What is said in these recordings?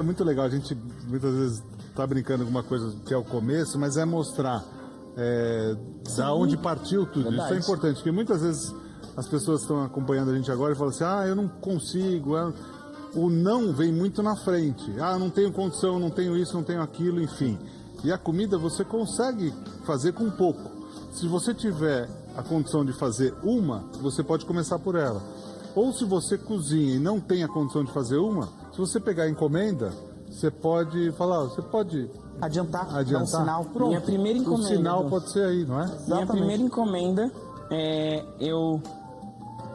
É muito legal, a gente muitas vezes está brincando com uma coisa que é o começo, mas é mostrar da onde partiu tudo. Verdade. Isso é importante, porque muitas vezes as pessoas estão acompanhando a gente agora e falam assim, eu não consigo, o não vem muito na frente, não tenho condição, não tenho isso, não tenho aquilo, enfim. E a comida você consegue fazer com pouco. Se você tiver a condição de fazer uma, você pode começar por ela. Ou se você cozinha e não tem a condição de fazer uma, se você pegar a encomenda, você pode falar, você pode adiantar. Dar um sinal. Pronto. Minha primeira encomenda. O sinal pode ser aí, não é? Minha primeira encomenda, eu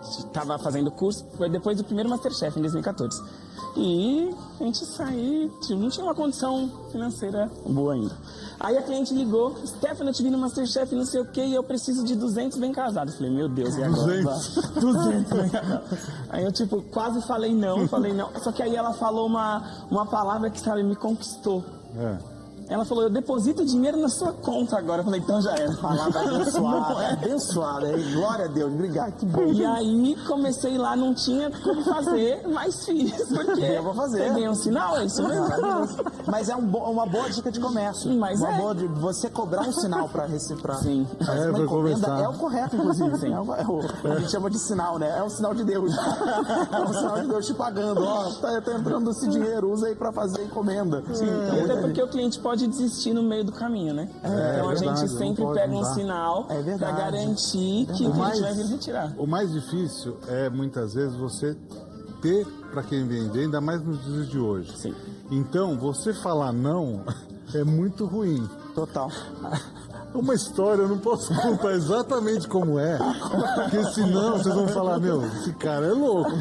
estava fazendo curso, foi depois do primeiro Masterchef, em 2014. E a gente saiu, não tinha uma condição financeira boa ainda. Aí a cliente ligou, Stephanie, eu te vi no Masterchef, não sei o que, e eu preciso de 200 bem casados. Falei, meu Deus, e agora? 200 bem casados. Aí eu, quase falei não. Só que aí ela falou uma palavra que, sabe, me conquistou. Ela falou, eu deposito dinheiro na sua conta agora. Eu falei, então já era. Palavra abençoada, abençoada. Glória a Deus, obrigado, que bom. E aí comecei lá, não tinha como fazer, mas fiz. Porque eu vou fazer. Peguei um sinal, é isso mesmo. Mas é uma boa dica de comércio. Mas boa de você cobrar um sinal para receber. Sim. Uma encomenda é o correto, inclusive. Sim. A gente chama de sinal, né? É um sinal de Deus. É um sinal de Deus te pagando. Tá entrando esse dinheiro, usa aí para fazer encomenda. Sim. Até porque o cliente pode desistir no meio do caminho, né? Então a gente sempre pega um sinal para garantir que o cliente vai vir retirar. O mais difícil é, muitas vezes, você ter para quem vender, ainda mais nos dias de hoje. Sim. Então, você falar não é muito ruim. Total. Uma história, eu não posso contar exatamente como é, porque senão vocês vão falar, esse cara é louco.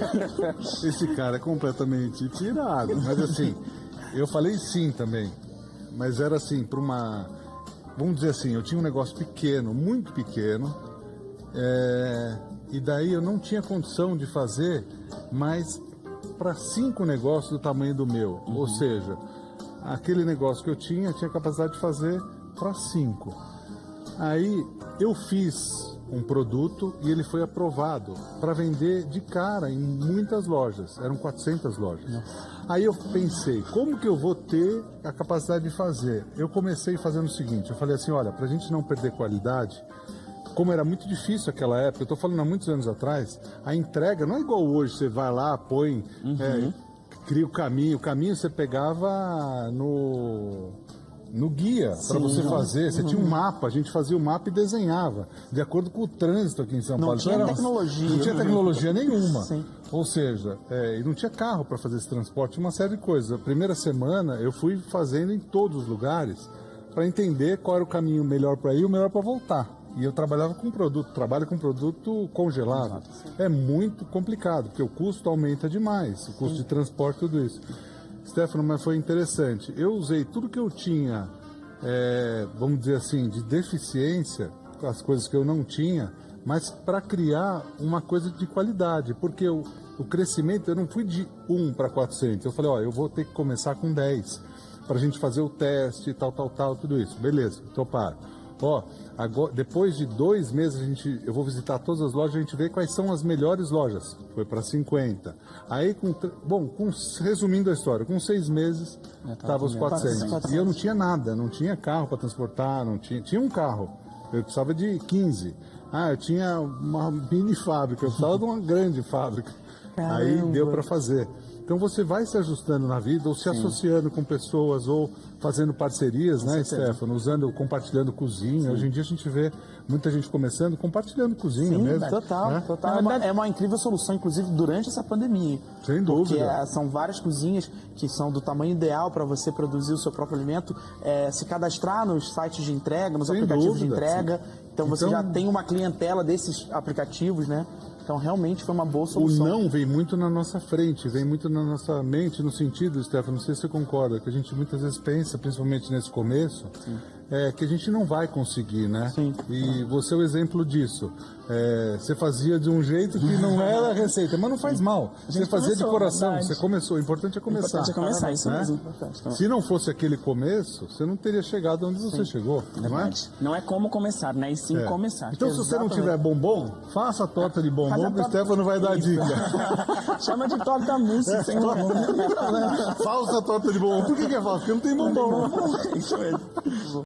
Esse cara é completamente pirado. Mas assim, eu falei sim também. Mas era assim, para uma... Vamos dizer assim, eu tinha um negócio pequeno, muito pequeno, e daí eu não tinha condição de fazer mais para 5 negócios do tamanho do meu. Ou seja, aquele negócio que eu tinha capacidade de fazer para 5. Aí eu fiz um produto e ele foi aprovado para vender de cara em muitas lojas. Eram 400 lojas. Aí eu pensei, como que eu vou ter a capacidade de fazer? Eu comecei fazendo o seguinte, eu falei assim, olha, para a gente não perder qualidade, como era muito difícil naquela época, eu estou falando há muitos anos atrás, a entrega não é igual hoje, você vai lá, põe, cria o caminho você pegava no guia para você fazer, você tinha um mapa, a gente fazia o mapa e desenhava, de acordo com o trânsito aqui em São Paulo. Não tinha tecnologia. Não tinha tecnologia nenhuma. Sim. Ou seja, e não tinha carro para fazer esse transporte, uma série de coisas. A primeira semana eu fui fazendo em todos os lugares para entender qual era o caminho melhor para ir e o melhor para voltar. E eu trabalho com produto congelado. É muito complicado, porque o custo aumenta demais, o custo de transporte, tudo isso. Stefano, mas foi interessante. Eu usei tudo que eu tinha, vamos dizer assim, de deficiência, as coisas que eu não tinha, mas para criar uma coisa de qualidade, porque o crescimento, eu não fui de 1 para 400, eu falei, eu vou ter que começar com 10, para a gente fazer o teste, tal, tudo isso. Beleza, toparam. Agora, depois de 2 meses, eu vou visitar todas as lojas, a gente vê quais são as melhores lojas. Foi para 50. Aí, resumindo a história, com 6 meses, estava os 400. E eu não tinha nada, não tinha carro para transportar, tinha um carro. Eu precisava de 15. Eu tinha uma mini fábrica, eu precisava de uma grande fábrica. Caramba. Aí deu para fazer. Então você vai se ajustando na vida, ou se associando com pessoas, ou fazendo parcerias, né, Stefano? Compartilhando cozinha. Sim. Hoje em dia a gente vê muita gente começando compartilhando cozinha mesmo. Total. É uma incrível solução, inclusive, durante essa pandemia. Sem dúvida. Porque são várias cozinhas que são do tamanho ideal para você produzir o seu próprio alimento, se cadastrar nos sites de entrega, nos aplicativos de entrega. Então você já tem uma clientela desses aplicativos, né? Então, realmente foi uma boa solução. O não vem muito na nossa frente, vem muito na nossa mente, no sentido, Stefano, não sei se você concorda, que a gente muitas vezes pensa, principalmente nesse começo, que a gente não vai conseguir, né? Sim. E você é o exemplo disso. você fazia de um jeito que não era a receita, mas não faz mal. Você fazia de coração, verdade. você começou. O importante é O começar. importante é começar, isso né? mesmo. Se não fosse aquele começo, você não teria chegado onde você chegou, não é? Verdade. Não é como começar, né? E sim começar. Então, se você não tiver bombom, faça a torta de Faz bombom a que o torta- Stefano vai dar a Isso. dica. Chama de torta mousse, sem bombom. Falsa torta de bombom. Por que é falsa? Porque não tem bombom. Isso mesmo.